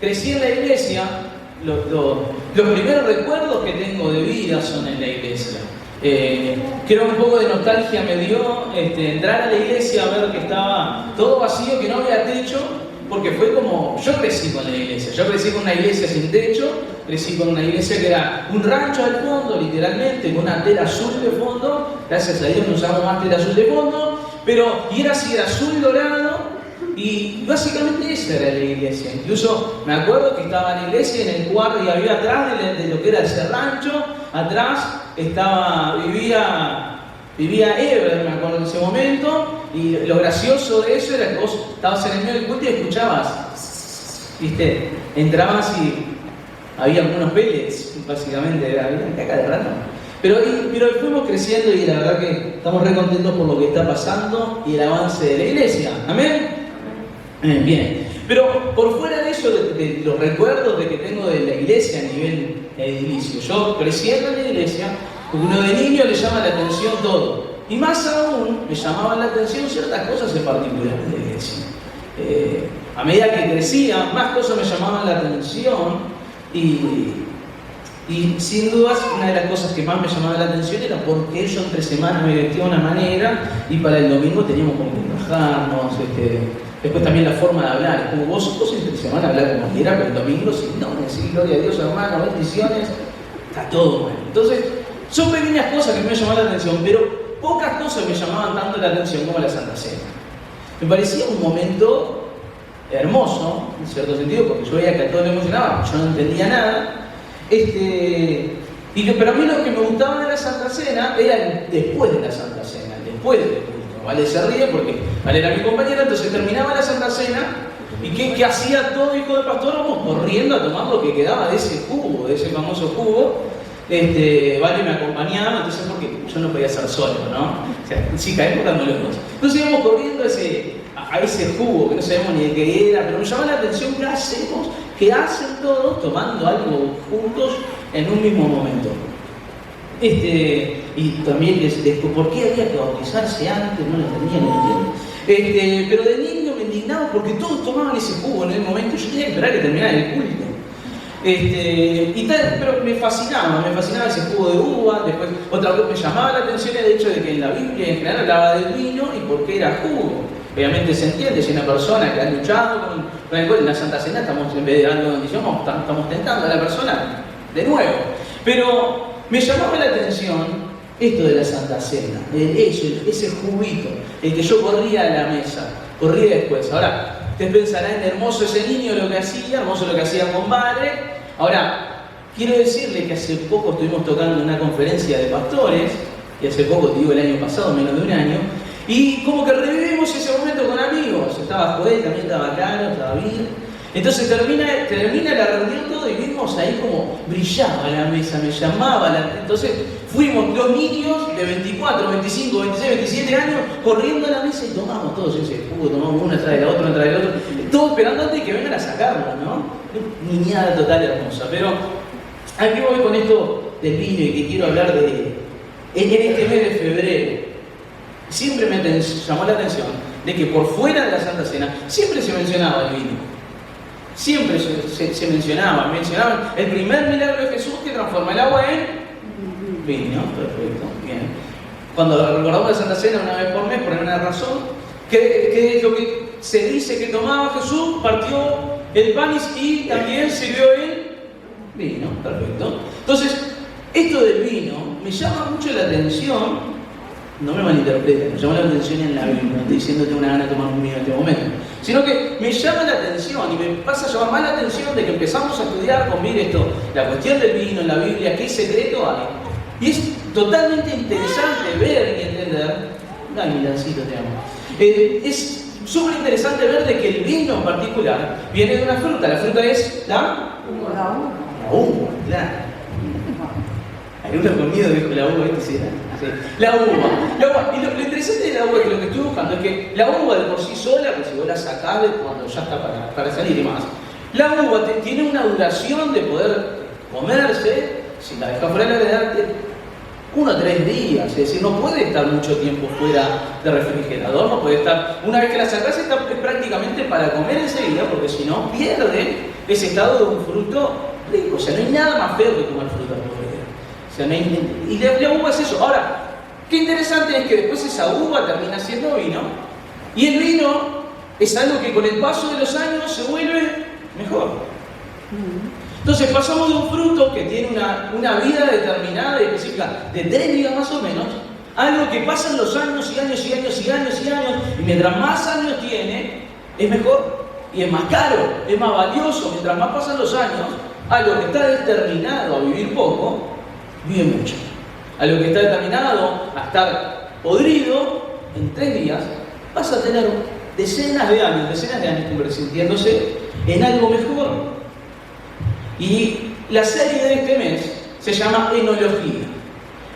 crecí en la iglesia, los primeros recuerdos que tengo de vida son en la iglesia. Creo que un poco de nostalgia me dio entrar a la iglesia, a ver que estaba todo vacío, que no había techo, porque fue como, yo crecí con la iglesia, yo crecí con una iglesia sin techo, crecí con una iglesia que era un rancho al fondo, literalmente, con una tela azul de fondo, gracias a Dios no usamos más tela azul de fondo, y era así, era azul dorado, y básicamente esa era la iglesia. Incluso me acuerdo que estaba en la iglesia, en el cuarto, y había atrás de lo que era ese rancho, atrás vivía Ever, me acuerdo en ese momento, y lo gracioso de eso era que vos estabas en el medio del culto y escuchabas, ¿viste? Entrabas y había algunos pellets, básicamente, era caca de rata. Pero fuimos creciendo y la verdad que estamos re contentos por lo que está pasando y el avance de la iglesia. ¿Amén? Bien. Pero por fuera de eso, de los recuerdos que tengo de la iglesia a nivel edilicio, yo creciendo en la iglesia, uno de niño le llama la atención todo. Y más aún, me llamaban la atención ciertas cosas en particular de la iglesia. A medida que crecía, más cosas me llamaban la atención y sin dudas, una de las cosas que más me llamaba la atención era porque yo entre semanas me vestía de una manera y para el domingo teníamos como que relajarnos. Después también la forma de hablar, como vos entre semana hablar como quiera, pero el domingo, si no, me decís gloria a Dios, hermano, bendiciones, está todo mal. Entonces, son pequeñas cosas que me llamaban la atención, pero pocas cosas me llamaban tanto la atención como la Santa Cena. Me parecía un momento hermoso, en cierto sentido, porque yo veía que a todos me emocionaba, yo no entendía nada. Pero a mí lo que me gustaba de la Santa Cena era después de la Santa Cena, después del culto. Vale se ríe porque Vale era mi compañera, entonces terminaba la Santa Cena y ¿qué hacía todo hijo de pastor? Vamos corriendo a tomar lo que quedaba de ese jugo, de ese famoso jugo. Vale me acompañaba, entonces porque yo no podía estar solo, ¿no? O sea, sí, caemos dando los dos. Entonces íbamos corriendo a ese jugo que no sabemos ni de qué era, pero me llamaba la atención qué hacemos, qué hacen todos tomando algo juntos en un mismo momento. Y también ¿por qué había que bautizarse antes? No lo entendía, no entiendo. Pero de niño me indignaba porque todos tomaban ese jugo en el momento, yo tenía que esperar que terminara el culto. Pero me fascinaba ese jugo de uva. Después, otra cosa me llamaba la atención el hecho de que en la Biblia en general hablaba del vino y por qué era jugo. Obviamente se entiende, si una persona que ha luchado con el cual en la Santa Cena estamos, en vez de darle bendición, estamos tentando a la persona de nuevo. Pero me llamaba la atención esto de la Santa Cena, ese juguito, el que yo corría a la mesa, corría después. Ahora, ustedes pensarán, hermoso ese niño lo que hacía, hermoso lo que hacía con Vale. Ahora, quiero decirle que hace poco estuvimos tocando una conferencia de pastores, y hace poco, te digo el año pasado, menos de un año, y como que revivimos ese momento con amigos. Estaba Joel, también estaba Caro, estaba Vir. Entonces termina la reunión todo y vimos ahí como brillaba la mesa, me llamaba. Entonces fuimos los niños de 24, 25, 26, 27 años corriendo a la mesa y tomamos todos ese jugo, tomamos una tras de la otra, una tras de la otra, todos esperando antes de que vengan a sacarlo, ¿no? Niñada total hermosa. Pero aquí voy con esto del vino y que quiero hablar en este mes de febrero. Siempre me llamó la atención de que por fuera de la Santa Cena siempre se mencionaba el vino. Siempre se mencionaban el primer milagro de Jesús que transforma el agua en vino. Perfecto, bien. Cuando recordamos la Santa Cena una vez por mes, por una razón, que es lo que se dice que tomaba Jesús, partió el pan y también sirvió el vino. Perfecto. Entonces, esto del vino me llama mucho la atención. No me malinterpreten, me llama la atención en la Biblia, no estoy diciendo que tengo una gana de tomar un vino en este momento, sino que me llama la atención y me pasa a llamar más la atención de que empezamos a estudiar con esto, la cuestión del vino en la Biblia, qué secreto hay. Y es totalmente interesante ver y entender. Ay, Milancito, te amo. Es súper interesante ver de que el vino en particular viene de una fruta. La fruta es la uva, claro. Hay uno conmigo dijo la uva, sí. La uva. Y lo interesante de la uva, que lo que estoy buscando, es que la uva de por sí sola, pues si vos la sacás cuando ya está para salir y más, la uva tiene una duración de poder comerse, si la dejas fuera de la edad, 1 a 3 días, es decir, no puede estar mucho tiempo fuera de refrigerador, no puede estar, una vez que la sacás está prácticamente para comer enseguida, porque si no pierde ese estado de un fruto rico. O sea, no hay nada más feo que comer fruta podrida. O sea, no hay, y la uva es eso. Ahora, qué interesante es que después esa uva termina siendo vino, y el vino es algo que con el paso de los años se vuelve mejor. Entonces pasamos de un fruto que tiene una vida determinada y específica de 3 días más o menos, a algo que pasan los años y años y años y años y años, y mientras más años tiene, es mejor y es más caro, es más valioso. Mientras más pasan los años, algo que está determinado a vivir poco, vive mucho. Algo que está determinado a estar podrido en 3 días, vas a tener decenas de años convirtiéndose en algo mejor. Y la serie de este mes se llama Enología.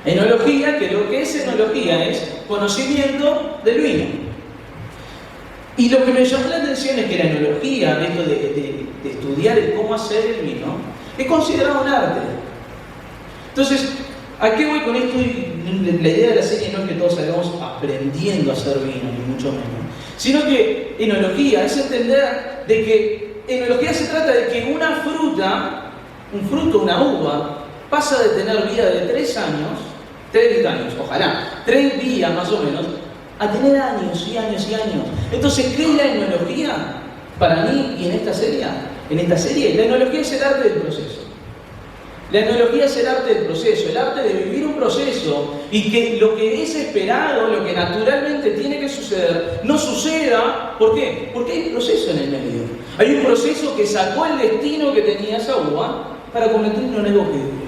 Enología, que lo que es enología es conocimiento del vino. Y lo que me llamó la atención es que la enología, esto de estudiar el cómo hacer el vino, es considerado un arte. Entonces, ¿a qué voy con esto? La idea de la serie no es que todos salgamos aprendiendo a hacer vino, ni mucho menos, sino que enología es entender de que enología se trata de que una fruta, un fruto, una uva, pasa de tener vida de 3 años, ojalá, 3 días más o menos, a tener años y años y años. Entonces, ¿qué es la enología? Para mí, y en esta serie, la enología es el arte del proceso. La enología es el arte del proceso, el arte de vivir un proceso y que lo que es esperado, lo que naturalmente tiene que suceder, no suceda. ¿Por qué? Porque hay un proceso en el medio. Hay un proceso que sacó el destino que tenía esa uva para convertirlo en algo que dure.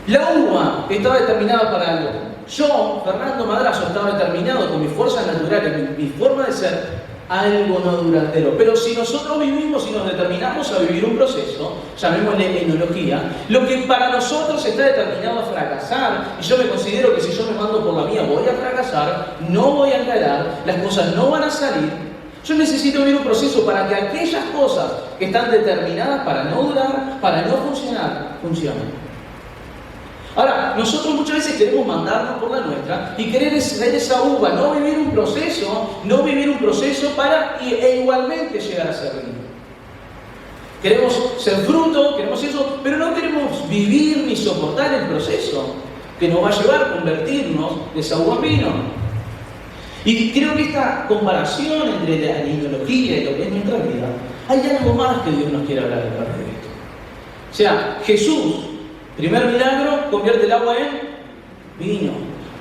La uva estaba determinada para algo. Yo, Fernando Madrazo, estaba determinado con mis fuerzas naturales, mi forma de ser, algo no duradero. Pero si nosotros vivimos y nos determinamos a vivir un proceso, llamémosle enología, lo que para nosotros está determinado a fracasar, y yo me considero que si yo me mando por la mía voy a fracasar, no voy a encarar, las cosas no van a salir, yo necesito vivir un proceso para que aquellas cosas que están determinadas para no durar, para no funcionar, funcionen. Ahora, nosotros muchas veces queremos mandarnos por la nuestra y querer ser esa uva, no vivir un proceso para igualmente llegar a ser vino. Queremos ser fruto, queremos eso, pero no queremos vivir ni soportar el proceso que nos va a llevar a convertirnos de esa uva en vino. Y creo que esta comparación entre la enología y lo que es nuestra vida, hay algo más que Dios nos quiere hablar a través de esto. O sea, Jesús, primer milagro, convierte el agua en vino.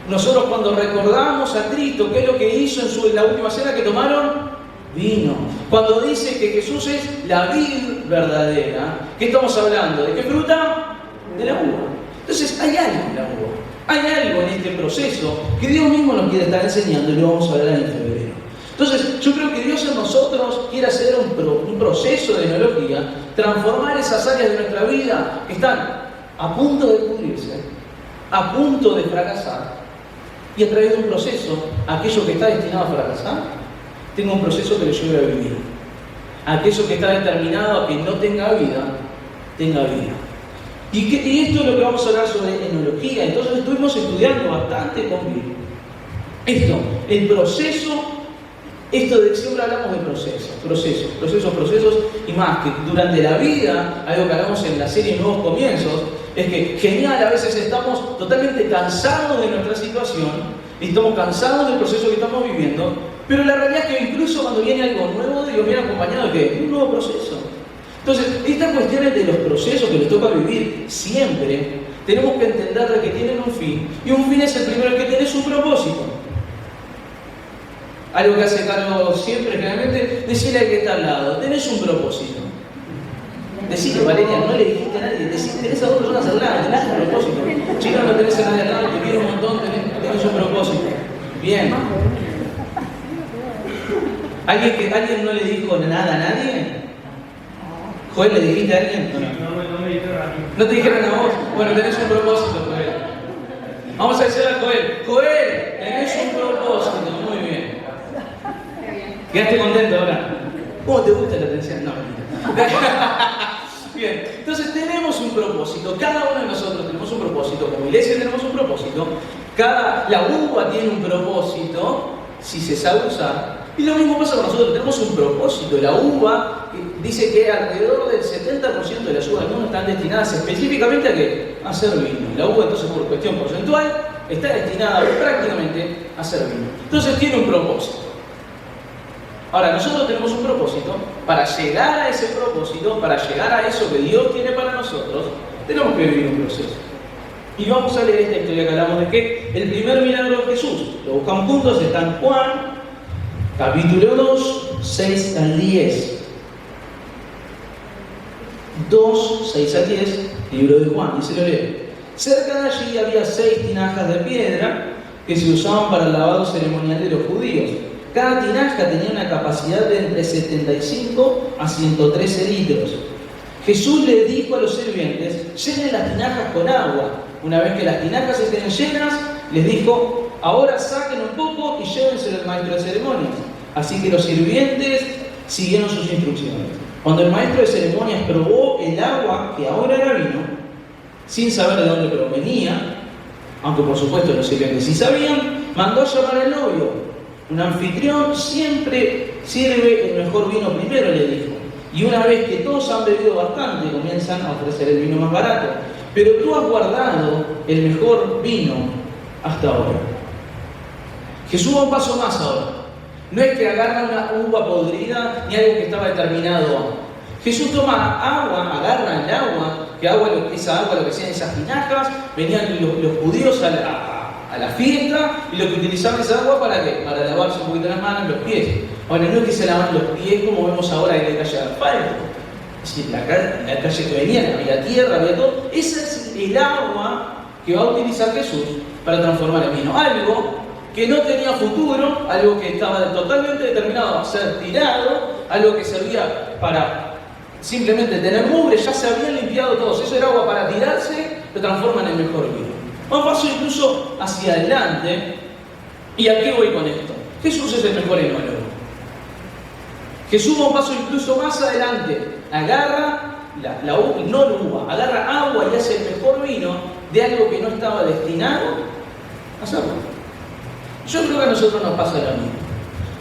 Nosotros cuando recordamos a Cristo, ¿qué es lo que hizo en la última cena que tomaron? Vino. Cuando dice que Jesús es la vid verdadera, ¿qué estamos hablando? ¿De qué fruta? De la uva. Entonces hay algo en la uva. Hay algo en este proceso que Dios mismo nos quiere estar enseñando y lo vamos a ver en febrero. Entonces, yo creo que Dios en nosotros quiere hacer un proceso de enología, transformar esas áreas de nuestra vida que están a punto de pudrirse, a punto de fracasar, y a través de un proceso, aquello que está destinado a fracasar, tenga un proceso que le lleve a vivir. Aquello que está determinado a que no tenga vida, tenga vida. Y esto es lo que vamos a hablar sobre enología. Entonces estuvimos estudiando bastante con Bill. Esto, el proceso, esto de siempre hablamos de procesos y más, que durante la vida, algo que hablamos en la serie Nuevos Comienzos, es que genial, a veces estamos totalmente cansados de nuestra situación, y estamos cansados del proceso que estamos viviendo, pero la realidad es que incluso cuando viene algo nuevo de Dios, viene acompañado de un nuevo proceso. Entonces, estas cuestiones de los procesos que nos toca vivir siempre, tenemos que entender que tienen un fin, y un fin es el primero que tiene su propósito. Algo que hace Carlos siempre, generalmente, decirle al que está al lado, tenés un propósito. Decirle, Valeria, no le dijiste a nadie, decirle, tenés a 2 personas al lado, tenés un propósito. Chicos, no tenés a nadie al lado, te quiero un montón, tenés un propósito. Bien. ¿Alguien no le dijo nada a nadie? ¿Joel, le dijiste a alguien? No me dijeron a mí. ¿No te dijeron a vos? Bueno, tenés un propósito, Joel. Vamos a decirle a Joel, Joel, tenés un propósito, muy bien. ¿Quedaste contento ahora? ¿Cómo te gusta la atención? No, mentira. bien, entonces tenemos un propósito, cada uno de nosotros tenemos un propósito, como iglesia tenemos un propósito, la uva tiene un propósito, si se sabe usar, y lo mismo pasa con nosotros, tenemos un propósito. La uva dice que alrededor del 70% de las uvas del mundo están destinadas específicamente a ¿qué? A hacer vino. La uva entonces por cuestión porcentual está destinada prácticamente a hacer vino. Entonces tiene un propósito. Ahora, nosotros tenemos un propósito. Para llegar a ese propósito, para llegar a eso que Dios tiene para nosotros, tenemos que vivir un proceso. Y vamos a leer esta historia que hablamos de que el primer milagro de Jesús, lo buscamos juntos, está en Juan, capítulo 2, 6 al 10. 2, 6 al 10, libro de Juan, y se lo leo. Cerca de allí había 6 tinajas de piedra que se usaban para el lavado ceremonial de los judíos. Cada tinaja tenía una capacidad de entre 75 a 113 litros. Jesús le dijo a los sirvientes: llenen las tinajas con agua. Una vez que las tinajas estén llenas, les dijo: ahora saquen un poco y llévenselo al maestro de ceremonias. Así que los sirvientes siguieron sus instrucciones. Cuando el maestro de ceremonias probó el agua, que ahora era vino, sin saber de dónde provenía, aunque por supuesto los sirvientes sí sabían, mandó a llamar al novio. Un anfitrión siempre sirve el mejor vino primero, le dijo. Y una vez que todos han bebido bastante, comienzan a ofrecer el vino más barato. Pero tú has guardado el mejor vino hasta ahora. Jesús va un paso más ahora. No es que agarra una uva podrida ni algo que estaba determinado. Jesús toma agua, agarra el agua, esa agua lo que hacían esas tinajas, venían los judíos a la fiesta y lo que utilizaban esa agua ¿para qué? Para lavarse un poquito las manos y los pies. Ahora, no es que se lavan los pies como vemos ahora en la calle de asfalto. Es decir, la calle que venían, había tierra, había todo. Esa es el agua que va a utilizar Jesús para transformar el vino. Algo que no tenía futuro, algo que estaba totalmente determinado a ser tirado, algo que servía para simplemente tener mugre, ya se habían limpiado todos. Eso era agua para tirarse, lo transforman en mejor vino. Un paso incluso hacia adelante. ¿Y a qué voy con esto? Jesús es el mejor enólogo. Jesús va un paso incluso más adelante. Agarra no la uva, agarra agua y hace el mejor vino de algo que no estaba destinado a hacerlo. Yo creo que a nosotros nos pasa lo mismo.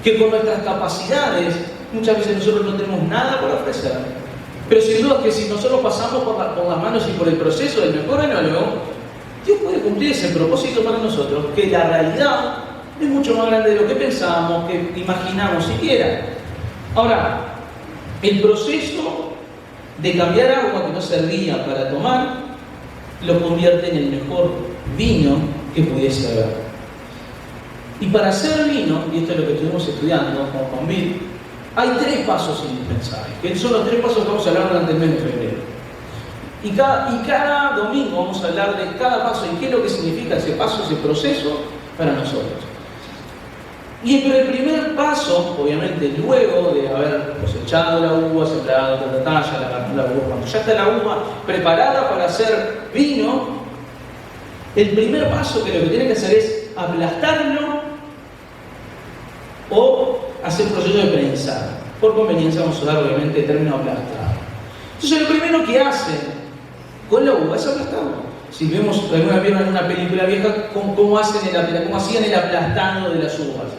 Que con nuestras capacidades, muchas veces nosotros no tenemos nada para ofrecer. Pero sin duda que si nosotros pasamos por las manos y por el proceso del mejor enólogo, Dios puede cumplir ese propósito para nosotros, que la realidad es mucho más grande de lo que pensamos, que imaginamos siquiera. Ahora, el proceso de cambiar agua que no servía para tomar, lo convierte en el mejor vino que pudiese haber. Y para hacer vino, y esto es lo que estuvimos estudiando con Bill, hay 3 pasos indispensables, que son los 3 pasos que vamos a hablar durante el mes de febrero. Y cada domingo vamos a hablar de cada paso y qué es lo que significa ese paso, ese proceso para nosotros. Pero el primer paso, obviamente, luego de haber cosechado la uva, sembrado, la uva, cuando ya está la uva preparada para hacer vino, el primer paso que lo que tiene que hacer es aplastarlo o hacer proceso de prensado. Por conveniencia vamos a usar, obviamente, el término aplastado. Entonces, lo primero que hace con la uva es aplastarlo. Si vemos alguna vez en una película vieja, ¿cómo hacían el aplastado de las uvas?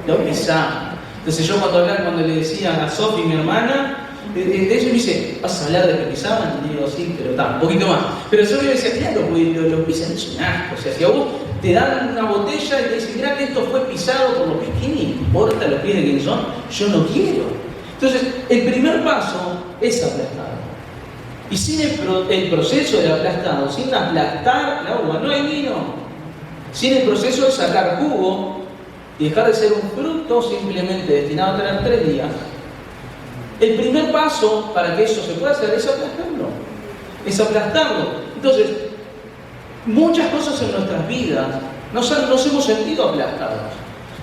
Lo pisaban. Entonces yo cuando le decía a Sofi, mi hermana, de eso me dice: ¿vas a hablar de que pisaban? Y digo: sí, pero está, un poquito más. Pero Sofi me decía: claro, los pisan, es un asco. O sea, si a vos te dan una botella y te dicen: mirá que esto fue pisado por los pies, ¿qué me importa los pies de quién son? Yo no quiero. Entonces, el primer paso es aplastar. Y sin el proceso del aplastado, sin aplastar la uva, no hay vino. Sin el proceso de sacar jugo y dejar de ser un fruto simplemente destinado a tener 3 días, el primer paso para que eso se pueda hacer es aplastarlo. Es aplastarlo. Entonces, muchas cosas en nuestras vidas nos hemos sentido aplastados.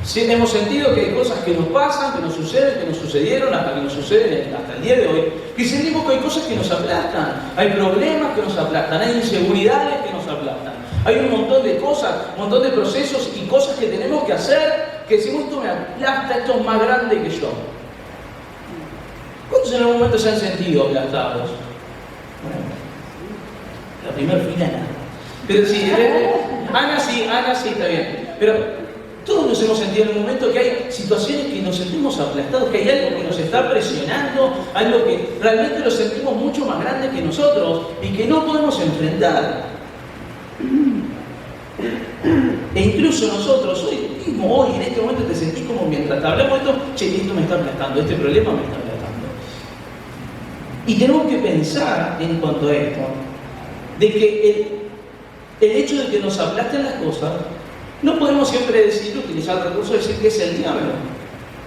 Sí, hemos sentido que hay cosas que nos pasan, que nos suceden, que nos sucedieron, hasta que nos suceden hasta el día de hoy, que sentimos que hay cosas que nos aplastan, hay problemas que nos aplastan, hay inseguridades que nos aplastan, hay un montón de cosas, un montón de procesos y cosas que tenemos que hacer, que decimos: esto me aplasta, esto es más grande que yo. ¿Cuántos en algún momento se han sentido aplastados? Bueno, la primera fila nada. Pero sí, Ana sí, está bien. Pero todos nos hemos sentido en un momento que hay situaciones que nos sentimos aplastados, que hay algo que nos está presionando, algo que realmente lo sentimos mucho más grande que nosotros y que no podemos enfrentar. E incluso nosotros, hoy, en este momento te sentís como mientras te hablamos de esto, che, esto me está aplastando, este problema me está aplastando. Y tenemos que pensar en cuanto a esto, de que el hecho de que nos aplasten las cosas, no podemos siempre utilizar el recurso de decir que es el diablo.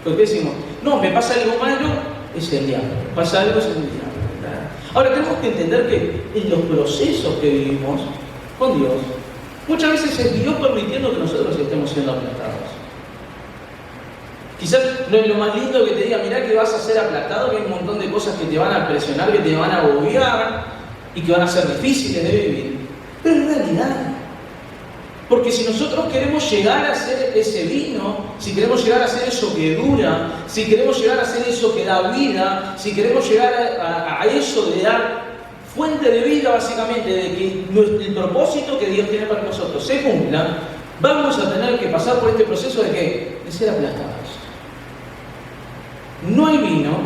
Porque decimos, no, me pasa algo malo, es el diablo. Pasa algo, es el diablo. Ahora tenemos que entender que en los procesos que vivimos con Dios, muchas veces es Dios permitiendo que nosotros estemos siendo aplastados. Quizás no es lo más lindo que te diga, mirá que vas a ser aplastado, que hay un montón de cosas que te van a presionar, que te van a agobiar y que van a ser difíciles de vivir. Pero en realidad, porque si nosotros queremos llegar a ser ese vino, si queremos llegar a ser eso que dura, si queremos llegar a ser eso que da vida, si queremos llegar a eso de dar fuente de vida básicamente, de que el propósito que Dios tiene para nosotros se cumpla, vamos a tener que pasar por este proceso de ¿qué? De ser aplastados. No hay vino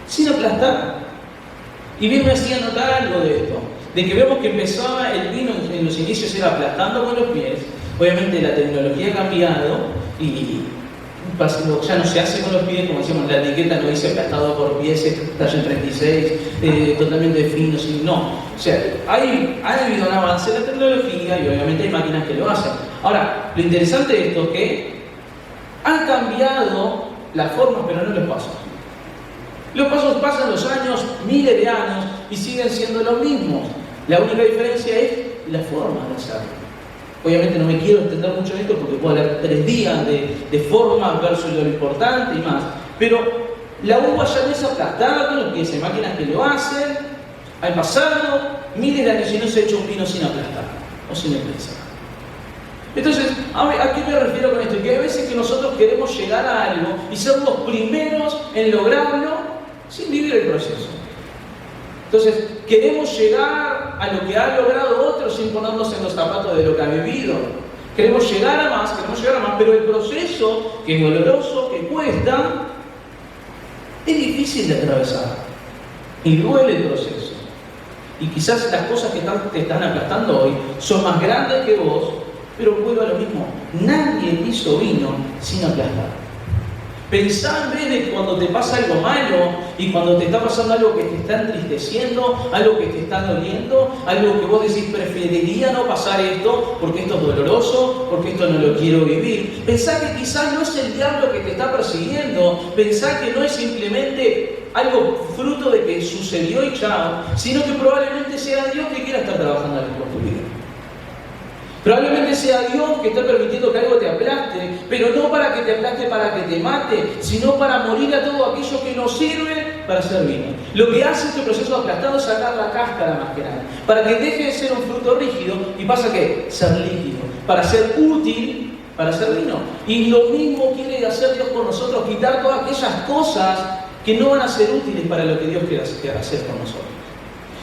sin aplastar. Y bien me hacía notar algo de esto, de que vemos que empezaba el vino en los inicios era aplastando con los pies. Obviamente la tecnología ha cambiado y ya no se hace con los pies, como decíamos, la etiqueta no dice aplastado por pies, taller 36, totalmente fino, no. O sea, ha habido un avance en la tecnología y obviamente hay máquinas que lo hacen. Ahora, lo interesante de esto es que han cambiado las formas, pero no los pasos. Los pasos pasan los años, miles de años, y siguen siendo los mismos. La única diferencia es la forma de hacerlo. Obviamente no me quiero extender mucho en esto porque puedo hablar 3 días de formas versus lo importante y más. Pero la uva ya no es aplastada con los pies, hay máquinas que lo hacen. Han pasado miles de años y no se ha hecho un vino sin aplastar o sin empezar. Entonces, ¿a qué me refiero con esto? Que hay veces que nosotros queremos llegar a algo y ser los primeros en lograrlo sin vivir el proceso. Entonces, queremos llegar a lo que ha logrado otro sin ponernos en los zapatos de lo que ha vivido. Queremos llegar a más, pero el proceso, que es doloroso, que cuesta, es difícil de atravesar. Y duele el proceso. Y quizás las cosas que te están aplastando hoy son más grandes que vos, pero vuelvo a lo mismo. Nadie hizo vino sin aplastar. Pensá en vez de cuando te pasa algo malo y cuando te está pasando algo que te está entristeciendo, algo que te está doliendo, algo que vos decís preferiría no pasar esto porque esto es doloroso, porque esto no lo quiero vivir. Pensá que quizás no es el diablo que te está persiguiendo, pensá que no es simplemente algo fruto de que sucedió y chao, sino que probablemente sea Dios que quiera estar trabajando algo con tu vida. Probablemente sea Dios que está permitiendo que algo te aplaste, pero no para que te aplaste para que te mate, sino para morir a todo aquello que nos sirve para hacer vino. Lo que hace este proceso de aplastado es sacar la cáscara más que nada, para que deje de ser un fruto rígido y pasa a ¿qué? Ser líquido, para ser útil para hacer vino. Y lo mismo quiere hacer Dios con nosotros, quitar todas aquellas cosas que no van a ser útiles para lo que Dios quiere hacer con nosotros.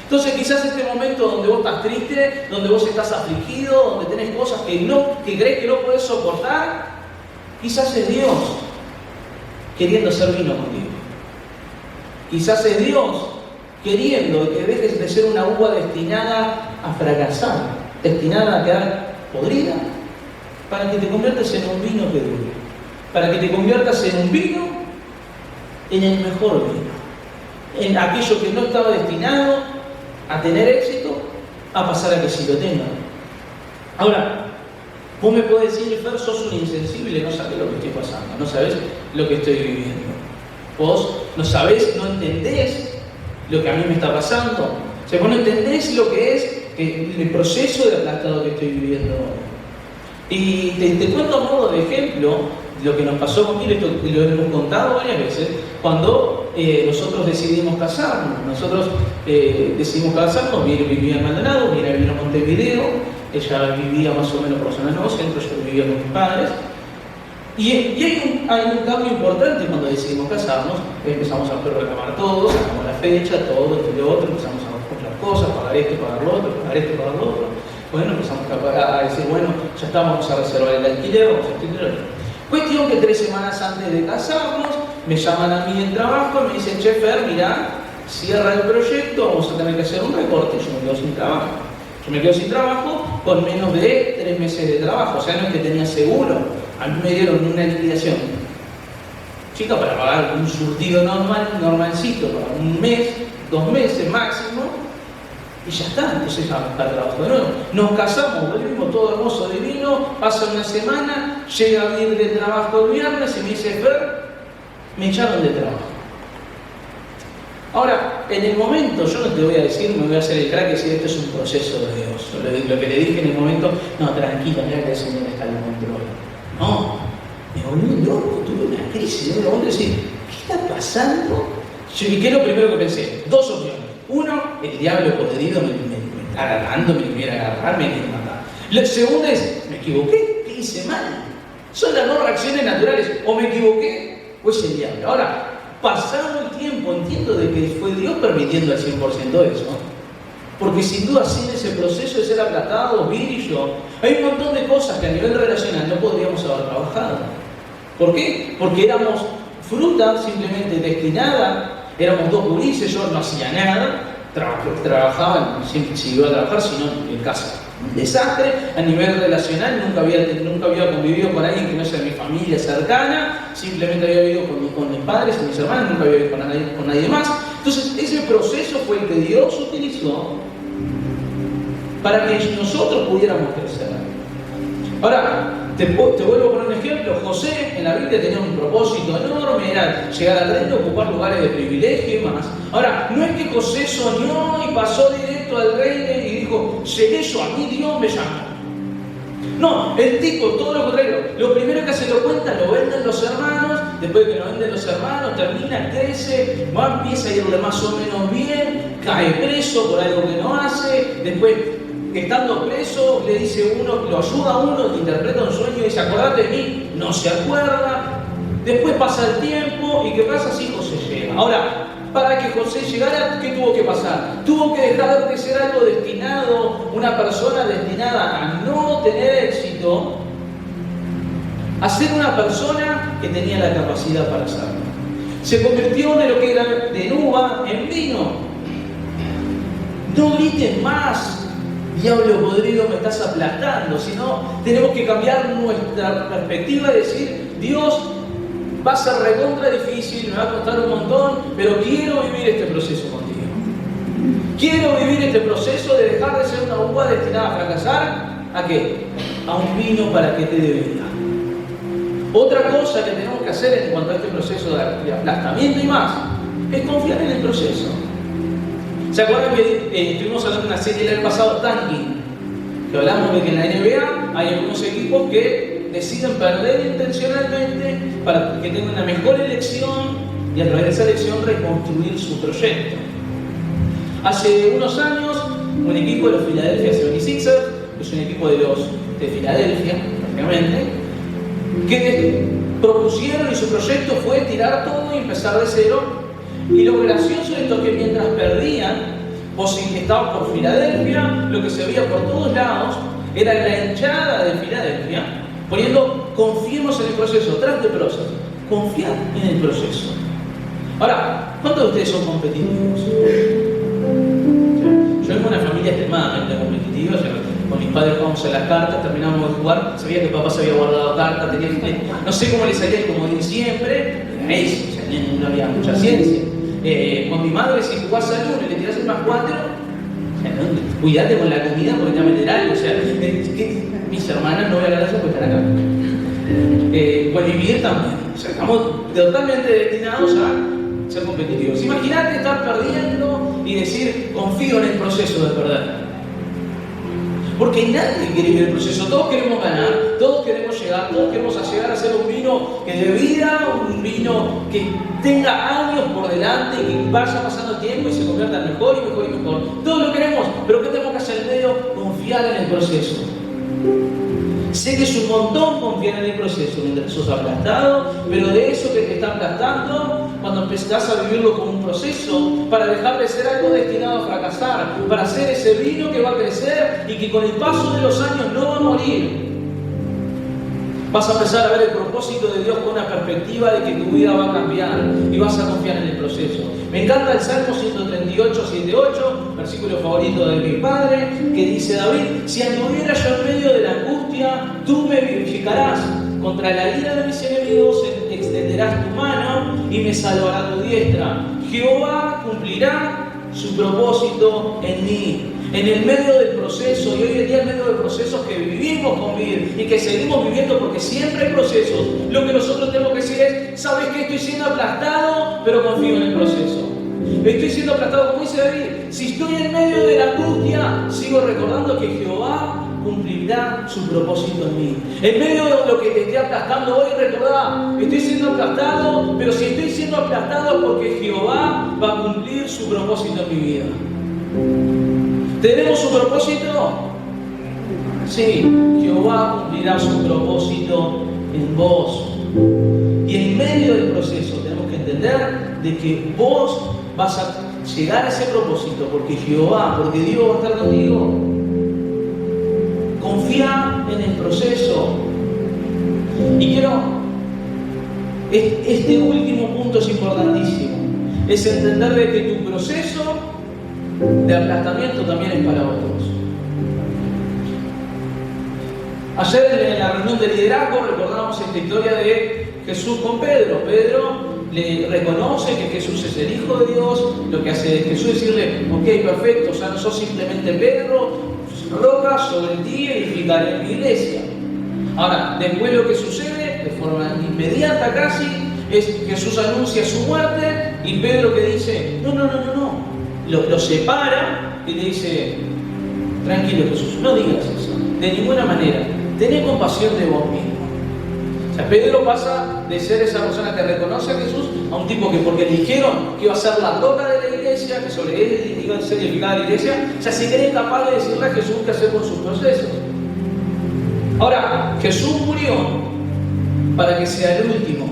Entonces quizás este momento donde vos estás triste, donde vos estás afligido, donde tenés cosas que crees que no podés soportar, quizás es Dios queriendo hacer vino contigo. Quizás es Dios queriendo que dejes de ser una uva destinada a fracasar, destinada a quedar podrida, para que te conviertas en un vino que dure, para que te conviertas en un vino, en el mejor vino, en aquello que no estaba destinado a tener éxito, a pasar a que sí lo tenga. Ahora, vos me podés decir, Fer, sos un insensible, no sabés lo que estoy pasando, no sabés lo que estoy viviendo. Vos no sabés, no entendés lo que a mí me está pasando. O sea, vos no entendés lo que es el proceso de aplastado que estoy viviendo hoy. Y te cuento a modo de ejemplo lo que nos pasó conmigo, esto lo hemos contado varias veces, cuando nosotros decidimos casarnos. Nosotros decidimos casarnos, vivía en Maldonado, vino a Montevideo, ella vivía más o menos por zona nuevo centro, yo vivía con mis padres, Y hay un cambio importante cuando decidimos casarnos. Empezamos a reclamar todo, sacamos la fecha, todo, esto y lo otro, empezamos a comprar cosas, pagar esto, pagar lo otro, pagar esto, pagar lo otro. Bueno, empezamos a decir, bueno, ya estamos, vamos a reservar el alquiler, vamos a alquiler. Cuestión que 3 semanas antes de casarnos, me llaman a mí en trabajo y me dicen, che, Fer, mirá, cierra el proyecto, vamos a tener que hacer un recorte. Yo me quedo sin trabajo. Yo me quedo sin trabajo con menos de 3 meses de trabajo. O sea, no es que tenía seguro. A mí me dieron una liquidación chica para pagar un surtido normalcito, para un mes, 2 meses máximo, y ya está. Entonces ya para trabajo de nuevo. Nos casamos, volvimos todo hermoso, divino, pasa una semana, llega a venir de trabajo el viernes y me dice, Fer, me echaron de trabajo. Ahora, en el momento, yo no te voy a decir, me voy a hacer el crack y decir, esto es un proceso de Dios. Lo que le dije en el momento, no, tranquila, mira que el Señor está en control. No, me volví loco, tuve una crisis. Yo me decir, ¿qué está pasando? ¿Y qué es lo primero que pensé? 2 opciones. Uno, el diablo podrido me está agarrando, me quiere agarrar, me quiere matar. La segunda es, me equivoqué, ¿qué hice mal? Son las 2 reacciones naturales, o me equivoqué, o es el diablo. Ahora, pasado el tiempo, entiendo de que fue Dios permitiendo al 100% eso. Porque sin duda, sin ese proceso de ser aplatados, brillo, hay un montón de cosas que a nivel relacional no podríamos haber trabajado. ¿Por qué? Porque éramos fruta simplemente destinada, éramos 2 gurises, yo no hacía nada, trabajaba, si iba a trabajar, sino en casa. Un desastre. A nivel relacional nunca había convivido con alguien que no sea de mi familia cercana, simplemente había vivido con mis padres y mis hermanos, nunca había vivido con nadie más. Entonces ese proceso fue el que Dios utilizó para que nosotros pudiéramos crecer. Ahora, te vuelvo a poner un ejemplo. José en la Biblia tenía un propósito enorme, era llegar al reino, ocupar lugares de privilegio y más. Ahora, no es que José soñó y pasó directo al reino y dijo, llegué yo, a mí Dios me llamó. No, el tipo, todo lo contrario, lo primero que se lo cuenta, lo venden los hermanos, después de que lo venden los hermanos, termina, crece, empieza a irle más o menos bien, cae preso por algo que no hace, después, estando preso, le dice uno, lo ayuda a uno, que interpreta un sueño y dice, acordate de mí, no se acuerda, después pasa el tiempo, ¿y qué pasa si José llega? Ahora, para que José llegara, ¿qué tuvo que pasar? Tuvo que dejar de ser algo destinado, una persona destinada a no tener éxito, a ser una persona que tenía la capacidad para hacerlo. Se convirtió de lo que era de uva en vino. No grites más, diablo podrido, me estás aplastando, sino tenemos que cambiar nuestra perspectiva y decir, Dios, va a ser recontra difícil, me va a costar un montón, pero quiero vivir este proceso contigo. Quiero vivir este proceso de dejar de ser una uva destinada a fracasar, ¿a qué? A un vino para que te dé vida. Otra cosa que tenemos que hacer en cuanto a este proceso de aplastamiento y más, es confiar en el proceso. ¿Se acuerdan que estuvimos hablando de una serie el año pasado, Tanking? Que hablamos de que en la NBA hay algunos equipos que deciden perder intencionalmente para que tengan una mejor elección y a través de esa elección reconstruir su proyecto. Hace unos años, un equipo de los Philadelphia 76ers, que es un equipo de Filadelfia, prácticamente, que propusieron y su proyecto fue tirar todo y empezar de cero. Y lo gracioso de esto es que mientras perdían, vos que estabas por Filadelfia, lo que se veía por todos lados era la hinchada de Filadelfia poniendo, confiemos en el proceso, tras de proceso, confiar en el proceso. Ahora, ¿cuántos de ustedes son competitivos? Yo vengo de una familia extremadamente competitiva. Con mis padres jugábamos a las cartas, terminábamos de jugar, sabía que papá se había guardado cartas, no sé cómo le salía el comodín siempre, era eso, o sea, no había mucha ciencia. Con mi madre, si jugás al 1 y le tirás el +4, cuidate con la comida porque te va a meter algo, o sea, mis hermanas, no voy a hablar de eso porque están acá. Pues vivir también, o sea, estamos totalmente destinados a ser competitivos. Imagínate estar perdiendo y decir, confío en el proceso de perder. Porque nadie quiere vivir el proceso, todos queremos ganar, todos queremos llegar, todos queremos llegar a ser un vino que dé vida, un vino que tenga años por delante y que vaya pasando el tiempo y se convierta en mejor y mejor y mejor. Todos lo queremos, pero ¿qué tenemos que hacer en medio? Confiar en el proceso. Sé que es un montón confiar en el proceso mientras sos aplastado, pero de eso que te está aplastando, cuando empezás a vivirlo como un proceso, para dejar de ser algo destinado a fracasar, para ser ese vino que va a crecer y que con el paso de los años no va a morir. Vas a empezar a ver el propósito de Dios con una perspectiva de que tu vida va a cambiar y vas a confiar en el proceso. Me encanta el Salmo 138, 7-8, versículo favorito de mi padre, que dice David: si anduviera yo en medio de la angustia, tú me vivificarás. Contra la ira de mis enemigos extenderás tu mano y me salvará tu diestra. Jehová cumplirá su propósito en mí. En el medio del proceso, y hoy en día en medio de procesos que vivimos convivir y que seguimos viviendo, porque siempre hay procesos, lo que nosotros tenemos que decir es: ¿sabes qué? Estoy siendo aplastado, pero confío en el proceso. Estoy siendo aplastado, como dice David. Si estoy en medio de la angustia, sigo recordando que Jehová cumplirá su propósito en mí. En medio de lo que te esté aplastando hoy, recordá: estoy siendo aplastado, pero si estoy siendo aplastado es porque Jehová va a cumplir su propósito en mi vida. ¿Tenemos un propósito? Sí, Jehová cumplirá su propósito en vos. Y en medio del proceso tenemos que entender de que vos vas a llegar a ese propósito porque Jehová, porque Dios va a estar contigo. Confía en el proceso. Y este último punto es importantísimo. Es entender de que tu proceso de aplastamiento también es para otros. Ayer en la reunión de liderazgo recordábamos esta historia de Jesús con Pedro. Pedro le reconoce que Jesús es el Hijo de Dios. Lo que hace Jesús es decirle: ok, perfecto, ya no sos simplemente Pedro, roca, sobre ti edificaré mi iglesia. Ahora, después lo que sucede, de forma inmediata casi, es que Jesús anuncia su muerte y Pedro que dice: no. Lo separa y le dice: tranquilo Jesús, no digas eso, de ninguna manera, tené compasión de vos mismo. O sea, Pedro pasa de ser esa persona que reconoce a Jesús a un tipo que, porque le dijeron que iba a ser la roca de la iglesia, que sobre él iba a ser edificada la iglesia, ya se cree capaz de decirle a Jesús qué hacer con sus procesos. Ahora, Jesús murió para que sea el último.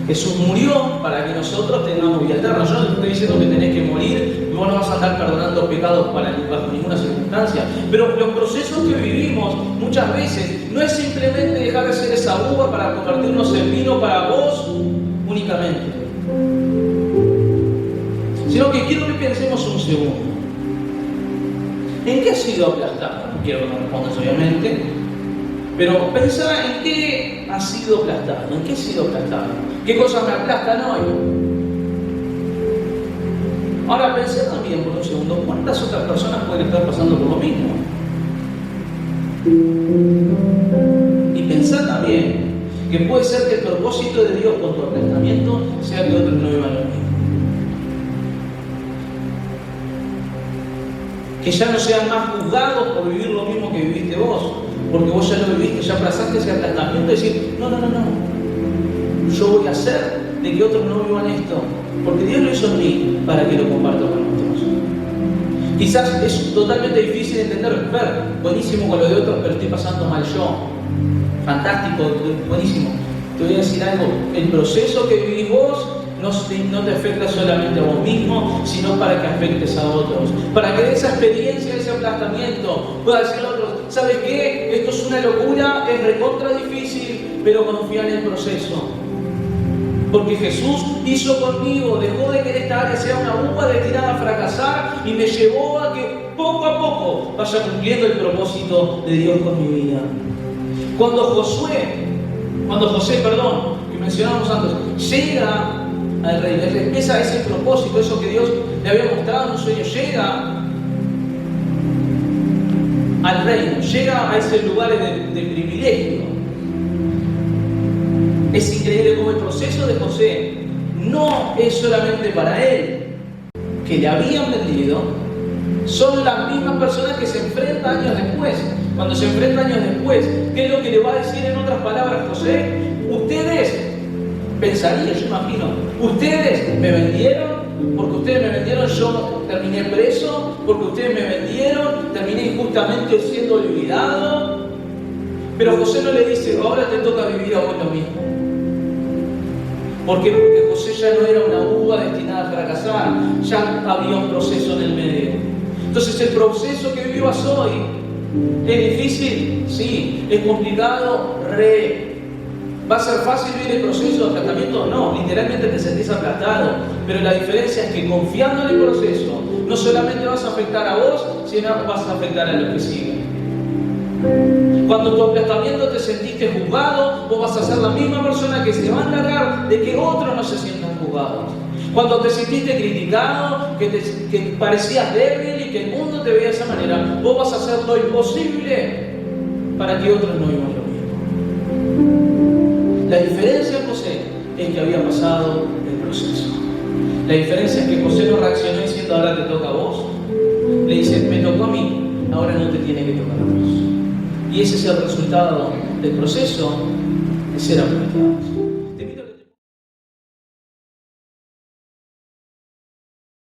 Jesús murió para que nosotros tengamos vida eterna. Yo no te estoy diciendo que tenés que morir y vos no vas a andar perdonando pecados bajo ninguna circunstancia. Pero los procesos que vivimos muchas veces no es simplemente dejar de ser esa uva para convertirnos en vino para vos únicamente, sino que quiero que pensemos un segundo. ¿En qué has sido aplastado? No quiero que me respondas obviamente, pero pensá en qué has sido aplastado, en qué has sido aplastado, qué cosas me aplastan hoy. Ahora pensá también por un segundo, ¿cuántas otras personas pueden estar pasando por lo mismo? Y pensá también que puede ser que el propósito de Dios con tu aplastamiento sea que otros no vivan lo mismo. Que ya no sean más juzgados por vivir lo mismo que viviste vos, porque vos ya lo viviste, ya abrazaste ese aplastamiento y decir: no, yo voy a hacer de que otros no vivan esto, porque Dios lo hizo en mí para que lo comparta con otros. Quizás es totalmente difícil entender, ver, buenísimo con lo de otros, pero estoy pasando mal yo. Fantástico, buenísimo. Te voy a decir algo: el proceso que vivís vos no te afecta solamente a vos mismo, sino para que afectes a otros. Para que de esa experiencia, de ese aplastamiento, puedas decirle a otros: ¿sabes qué? Esto es una locura, es recontra difícil, pero confía en el proceso. Porque Jesús hizo conmigo, dejó de que esta área sea una uva destinada a fracasar y me llevó a que poco a poco vaya cumpliendo el propósito de Dios con mi vida. Cuando José, que mencionamos antes, llega al reino, empieza ese propósito, eso que Dios le había mostrado en un sueño, llega al reino, llega a ese lugar de privilegio. Es increíble cómo el proceso de José no es solamente para él, que le habían vendido, son las mismas personas que se enfrentan años después. Cuando se enfrentan años después, ¿qué es lo que le va a decir en otras palabras José? Ustedes, pensaría, yo imagino, ustedes me vendieron, porque ustedes me vendieron, yo terminé preso, porque ustedes me vendieron, terminé injustamente siendo olvidado. Pero José no le dice, ahora te toca vivir a vos lo mismo. ¿Por qué? Porque José ya no era una uva destinada a fracasar, ya había un proceso en el medio. Entonces el proceso que vivas hoy es difícil, sí, es complicado, ¿va a ser fácil vivir el proceso de tratamiento? No, literalmente te sentís aplastado, pero la diferencia es que confiando en el proceso, no solamente vas a afectar a vos, sino vas a afectar a los que siguen. Cuando tu aplastamiento te sentiste juzgado, vos vas a ser la misma persona que se va a encargar de que otros no se sientan juzgados. Cuando te sentiste criticado, que parecías débil y que el mundo te veía de esa manera, vos vas a hacer lo imposible para que otros no vivan lo mismo. La diferencia en José es que había pasado el proceso. La diferencia es que José no reaccionó diciendo ahora te toca a vos. Le dice, me tocó a mí, ahora no te tiene que tocar a vos. Y ese es el resultado del proceso de ser aprovechados.